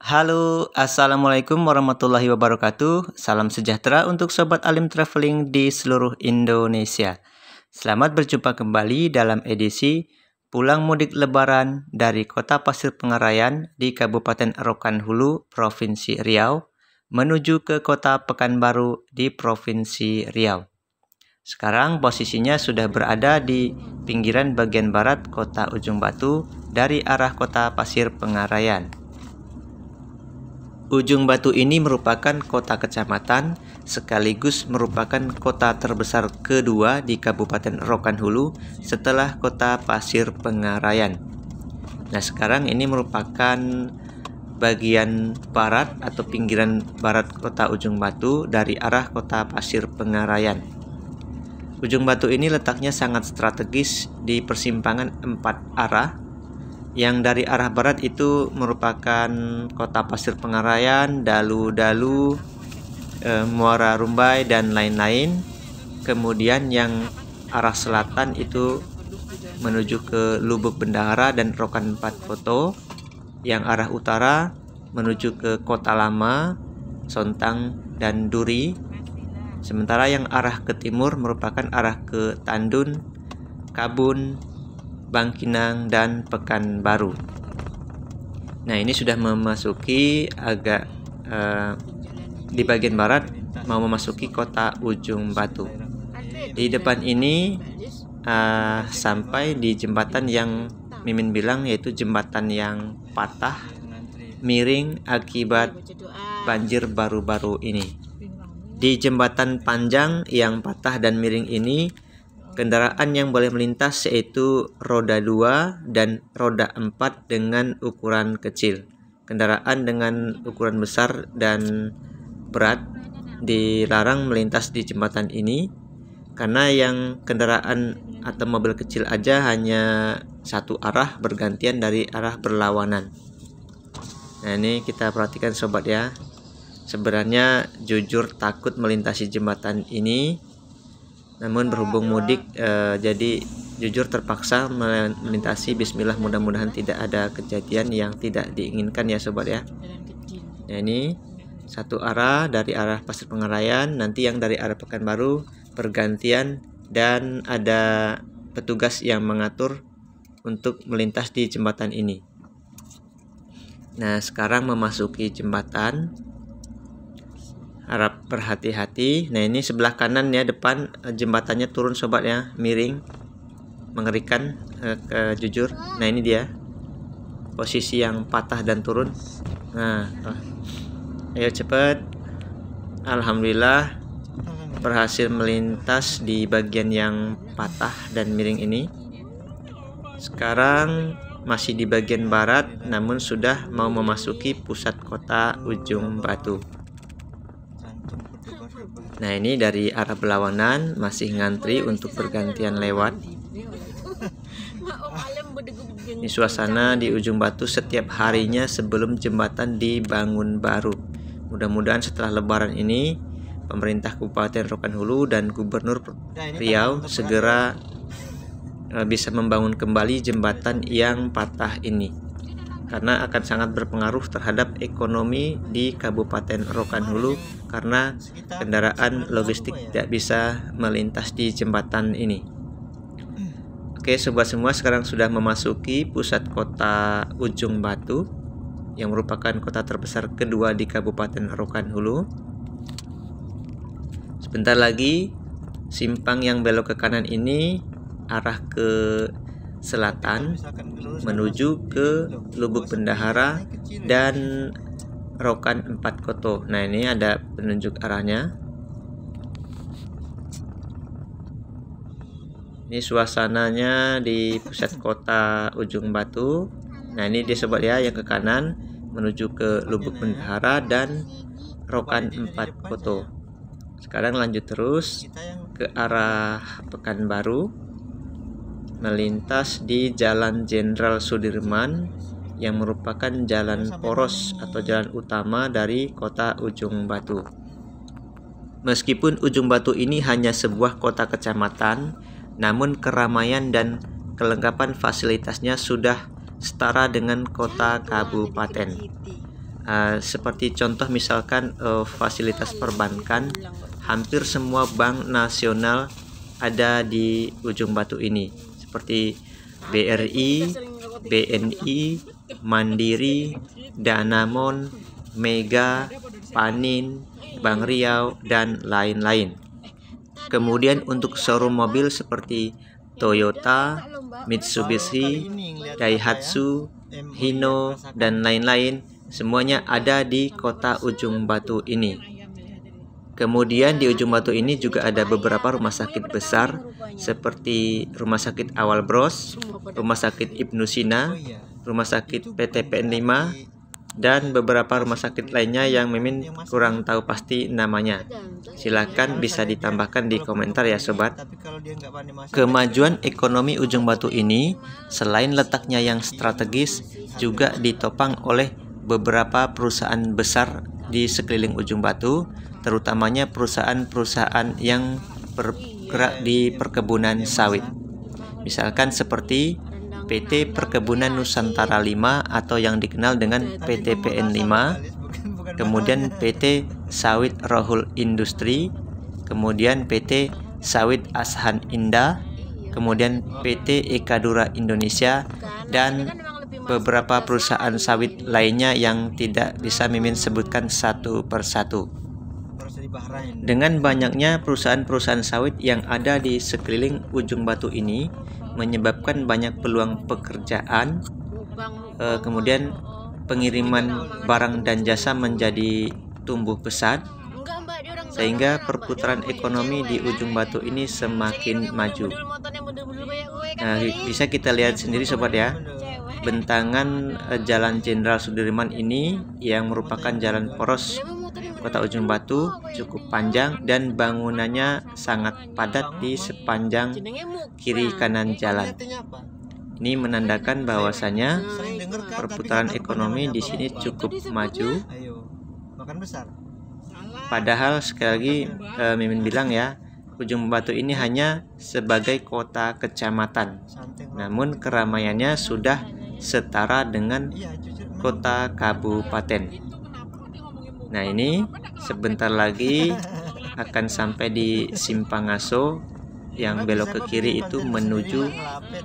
Halo, Assalamualaikum warahmatullahi wabarakatuh. Salam sejahtera untuk Sobat Alim Traveling di seluruh Indonesia. Selamat berjumpa kembali dalam edisi Pulang Mudik Lebaran dari Kota Pasir Pengarayan di Kabupaten Rokan Hulu, Provinsi Riau, menuju ke Kota Pekanbaru di Provinsi Riau. Sekarang posisinya sudah berada di pinggiran bagian barat Kota Ujung Batu dari arah Kota Pasir Pengarayan. Ujung Batu ini merupakan kota kecamatan sekaligus merupakan kota terbesar kedua di Kabupaten Rokan Hulu setelah Kota Pasir Pengarayan. Nah, sekarang ini merupakan bagian barat atau pinggiran barat Kota Ujung Batu dari arah Kota Pasir Pengarayan. Ujung Batu ini letaknya sangat strategis di persimpangan 4 arah. Yang dari arah barat itu merupakan Kota Pasir Pengarayan, Dalu-Dalu, Muara Rumbai, dan lain-lain. Kemudian yang arah selatan itu menuju ke Lubuk Bendahara dan Rokan 4 Koto. Yang arah utara menuju ke Kota Lama, Sontang, dan Duri. Sementara yang arah ke timur merupakan arah ke Tandun, Kabun, Bangkinang, dan Pekanbaru. Nah, ini sudah memasuki agak di bagian barat, mau memasuki Kota Ujung Batu. Di depan ini sampai di jembatan yang Mimin bilang, yaitu jembatan yang patah miring akibat banjir baru-baru ini. Di jembatan panjang yang patah dan miring ini, kendaraan yang boleh melintas yaitu roda 2 dan roda 4 dengan ukuran kecil. Kendaraan dengan ukuran besar dan berat dilarang melintas di jembatan ini karena yang kendaraan atau mobil kecil aja hanya satu arah bergantian dari arah berlawanan. Nah, ini kita perhatikan sobat ya. Sebenarnya jujur takut melintasi jembatan ini, namun berhubung mudik jadi jujur terpaksa melintasi. Bismillah, mudah-mudahan tidak ada kejadian yang tidak diinginkan ya sobat ya. Nah, ini satu arah dari arah Pasir Pengarayan, nanti yang dari arah Pekanbaru bergantian dan ada petugas yang mengatur untuk melintas di jembatan ini. Nah, sekarang memasuki jembatan. Harap berhati-hati. Nah, ini sebelah kanan ya, depan jembatannya turun sobat ya, miring, mengerikan jujur. Nah, ini dia posisi yang patah dan turun. Nah, ayo cepet. Alhamdulillah berhasil melintas di bagian yang patah dan miring ini. Sekarang masih di bagian barat, namun sudah mau memasuki pusat Kota Ujung Batu. Nah, ini dari arah berlawanan masih ngantri untuk bergantian lewat. Ini suasana di Ujung Batu setiap harinya sebelum jembatan dibangun baru. Mudah-mudahan setelah Lebaran ini pemerintah Kabupaten Rokan Hulu dan Gubernur Riau segera bisa membangun kembali jembatan yang patah ini, karena akan sangat berpengaruh terhadap ekonomi di Kabupaten Rokan Hulu karena kendaraan logistik tidak bisa melintas di jembatan ini. Oke sobat semua, sekarang sudah memasuki pusat Kota Ujung Batu yang merupakan kota terbesar kedua di Kabupaten Rokan Hulu. Sebentar lagi simpang yang belok ke kanan ini arah ke selatan menuju ke Lubuk Bendahara dan Rokan 4 Koto. Nah, ini ada penunjuk arahnya. Ini suasananya di pusat Kota Ujung Batu. Nah, ini dia sobat ya, yang ke kanan menuju ke Lubuk Bendahara dan Rokan 4 Koto. Sekarang lanjut terus ke arah Pekanbaru, melintas di Jalan Jenderal Sudirman yang merupakan jalan poros atau jalan utama dari Kota Ujung Batu. Meskipun Ujung Batu ini hanya sebuah kota kecamatan, namun keramaian dan kelengkapan fasilitasnya sudah setara dengan kota kabupaten. Seperti contoh misalkan fasilitas perbankan, hampir semua bank nasional ada di Ujung Batu ini, seperti BRI, BNI, Mandiri, Danamon, Mega, Panin, Bank Riau, dan lain-lain. Kemudian untuk showroom mobil seperti Toyota, Mitsubishi, Daihatsu, Hino, dan lain-lain, semuanya ada di kota Ujung Batu ini. Kemudian di Ujung Batu ini juga ada beberapa rumah sakit besar seperti Rumah Sakit Awal Bros, Rumah Sakit Ibnu Sina, Rumah Sakit PTPN 5, dan beberapa rumah sakit lainnya yang Mimin kurang tahu pasti namanya. Silakan bisa ditambahkan di komentar ya sobat. Kemajuan ekonomi Ujung Batu ini selain letaknya yang strategis juga ditopang oleh beberapa perusahaan besar di sekeliling Ujung Batu, terutamanya perusahaan-perusahaan yang bergerak di perkebunan sawit. Misalkan seperti PT Perkebunan Nusantara 5 atau yang dikenal dengan PTPN 5, kemudian PT Sawit Rohul Industri, kemudian PT Sawit Ashan Indah, kemudian PT Ekadura Indonesia, dan beberapa perusahaan sawit lainnya yang tidak bisa Mimin sebutkan satu persatu. Dengan banyaknya perusahaan-perusahaan sawit yang ada di sekeliling Ujung Batu ini menyebabkan banyak peluang pekerjaan, kemudian pengiriman barang dan jasa menjadi tumbuh pesat, sehingga perputaran ekonomi di Ujung Batu ini semakin maju. Nah, bisa kita lihat sendiri sobat ya, bentangan Jalan Jenderal Sudirman ini yang merupakan jalan poros kota Ujung Batu cukup panjang dan bangunannya sangat padat di sepanjang kiri kanan jalan. Ini menandakan bahwasanya perputaran ekonomi di sini cukup maju. Padahal sekali lagi Mimin bilang ya, Ujung Batu ini hanya sebagai kota kecamatan, namun keramaiannya sudah setara dengan kota kabupaten. Nah, ini sebentar lagi akan sampai di Simpang Ngaso, yang belok ke kiri itu menuju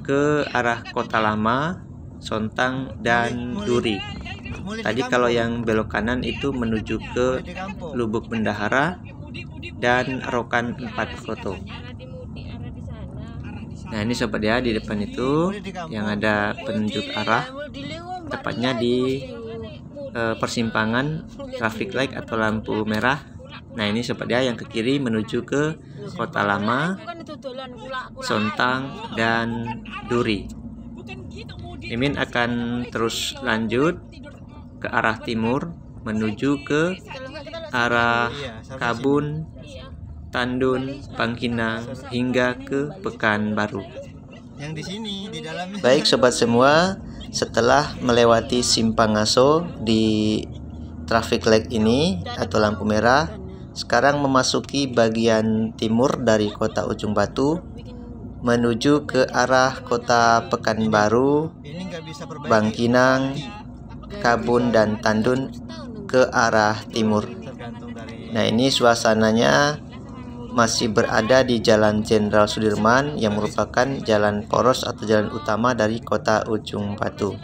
ke arah Kota Lama, Sontang, dan Duri. Tadi kalau yang belok kanan itu menuju ke Lubuk Bendahara dan Rokan 4 Foto. Nah, ini sobat ya, di depan itu yang ada penunjuk arah, tepatnya di persimpangan traffic light atau lampu merah. Nah, ini sobat ya, yang ke kiri menuju ke Kota Lama, Sontang, dan Duri. Mimin akan terus lanjut ke arah timur menuju ke arah Kabun, Tandun, Bangkinang, hingga ke Pekanbaru. Baik sobat semua, setelah melewati Simpang Ngaso di traffic light ini atau lampu merah, sekarang memasuki bagian timur dari kota Ujung Batu menuju ke arah kota Pekanbaru, Bangkinang, Kabun, dan Tandun ke arah timur. Nah, ini suasananya masih berada di Jalan Jenderal Sudirman yang merupakan jalan poros atau jalan utama dari kota Ujung Batu.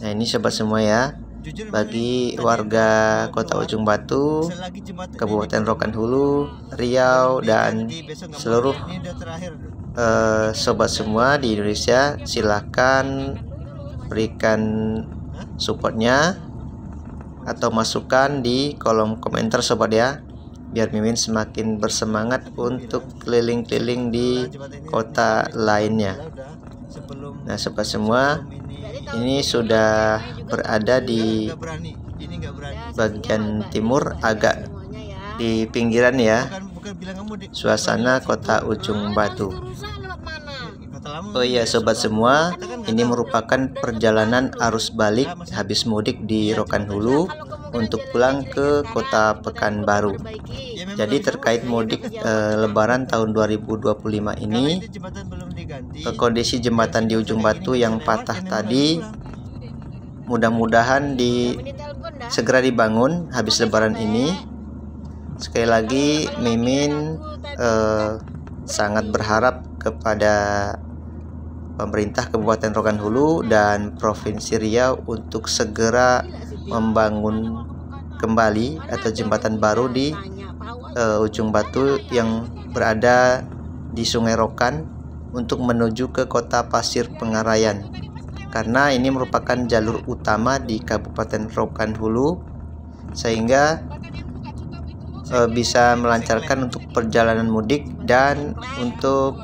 Nah, ini sobat semua ya, bagi warga kota Ujung Batu, Kabupaten Rokan Hulu, Riau, dan seluruh sobat semua di Indonesia, silahkan berikan supportnya atau masukan di kolom komentar sobat ya, biar Mimin semakin bersemangat untuk keliling-keliling di kota lainnya. Nah sobat semua, ini sudah berada di bagian timur, agak di pinggiran ya, suasana kota Ujung Batu. Oh iya sobat semua, ini merupakan perjalanan arus balik habis mudik di Rokan Hulu untuk pulang ke kota Pekanbaru. Jadi terkait mudik Lebaran tahun 2025 ini, kondisi jembatan di Ujung Batu yang patah tadi mudah-mudahan segera dibangun habis Lebaran ini. Sekali lagi Mimin sangat berharap kepada pemerintah Kabupaten Rokan Hulu dan Provinsi Riau untuk segera membangun kembali atau jembatan baru di Ujung Batu yang berada di Sungai Rokan untuk menuju ke Kota Pasir Pengarayan, karena ini merupakan jalur utama di Kabupaten Rokan Hulu sehingga bisa melancarkan untuk perjalanan mudik dan untuk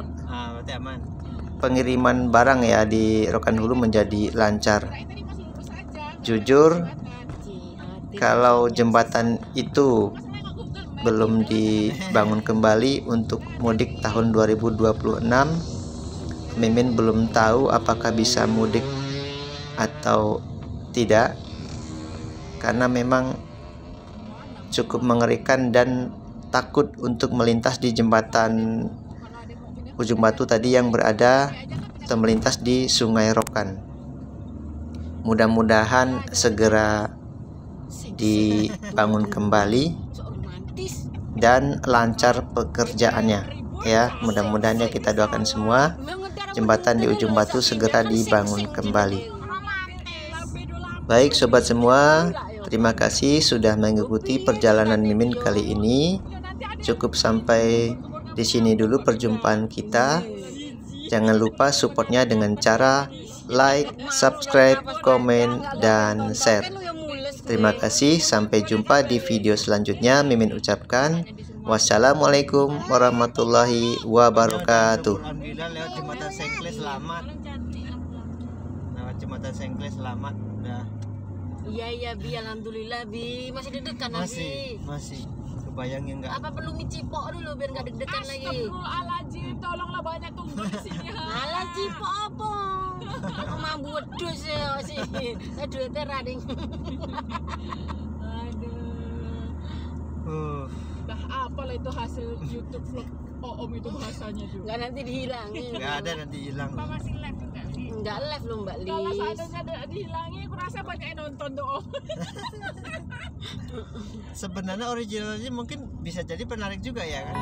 pengiriman barang ya di Rokan Hulu menjadi lancar. Jujur, kalau jembatan itu belum dibangun kembali untuk mudik tahun 2026, Mimin belum tahu apakah bisa mudik atau tidak, karena memang cukup mengerikan dan takut untuk melintas di jembatan Ujung Batu tadi yang berada atau melintas di Sungai Rokan. Mudah-mudahan segera dibangun kembali dan lancar pekerjaannya ya. Mudah-mudahan ya, kita doakan semua jembatan di Ujung Batu segera dibangun kembali. Baik sobat semua, terima kasih sudah mengikuti perjalanan Mimin kali ini. Cukup sampai di sini dulu perjumpaan kita. Jangan lupa supportnya dengan cara like, subscribe, komen, dan share. Terima kasih, sampai jumpa di video selanjutnya. Mimin ucapkan wassalamualaikum warahmatullahi wabarakatuh. Alhamdulillah lewat jembatan Sengkle selamat. Lewat jembatan Sengkle selamat udah. Iya Bi, alhamdulillah Bi. Masih deg-degan lagi. Masih. Kebayangin enggak? Apa perlu micipok dulu biar enggak deg-degan lagi? Astagfirullahaladzim, tolonglah banyak tunggu di sini. Alah cipok apa? Mambu wedhus ya sih. Duitnya rading. Aduh. Dah apalah itu hasil YouTube vlog Om itu bahasanya tuh. Enggak nanti dihilangin. Enggak ada, nanti hilang. Apa masih live juga sih? Enggak live loh Mbak Lis. Kalau seandainya dihilangin, aku rasa banyak yang nonton tuh Om. Sebenarnya originalnya mungkin bisa jadi penarik juga ya kan.